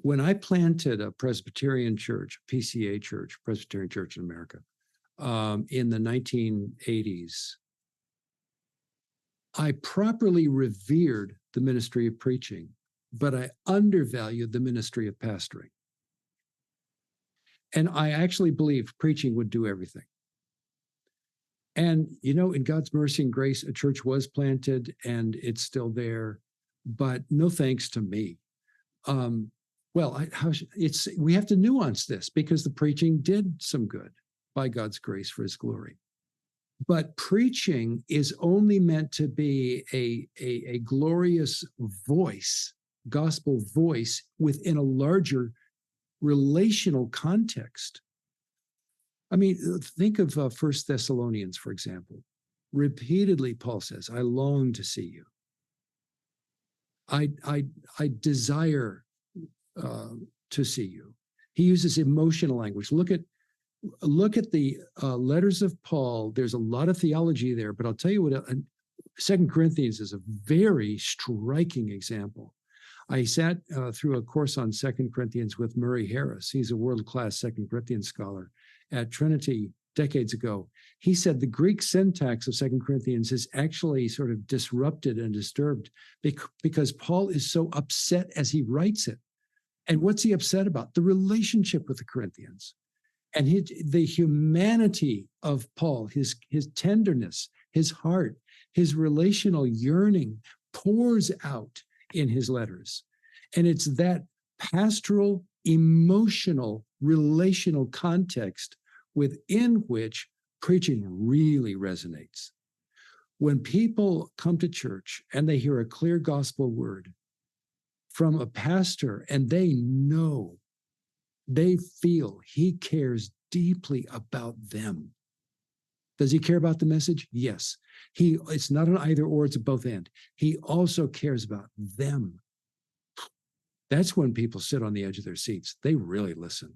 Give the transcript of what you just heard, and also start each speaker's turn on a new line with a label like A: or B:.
A: When I planted a Presbyterian church, PCA church, Presbyterian Church in America, in the 1980s, I properly revered the ministry of preaching, but I undervalued the ministry of pastoring. And I actually believed preaching would do everything. And, in God's mercy and grace, a church was planted and it's still there, but no thanks to me. We have to nuance this because the preaching did some good by God's grace for his glory. But preaching is only meant to be a glorious voice, gospel voice within a larger relational context. I mean, think of 1 Thessalonians, for example. Repeatedly, Paul says, I long to see you. I desire to see you. He uses emotional language. Look at the letters of Paul. There's a lot of theology there, but I'll tell you what, 2 Corinthians is a very striking example. I sat through a course on 2 Corinthians with Murray Harris. He's a world-class 2 Corinthians scholar at Trinity decades ago. He said the Greek syntax of 2 Corinthians is actually sort of disrupted and disturbed because Paul is so upset as he writes it. And what's he upset about? The relationship with the Corinthians and the humanity of Paul, his tenderness, his heart, his relational yearning pours out in his letters. And it's that pastoral, emotional, relational context within which preaching really resonates. When people come to church and they hear a clear gospel word from a pastor and they know, they feel he cares deeply about them. Does he care about the message? Yes. It's not an either or, it's a both and. He also cares about them. That's when people sit on the edge of their seats. They really listen.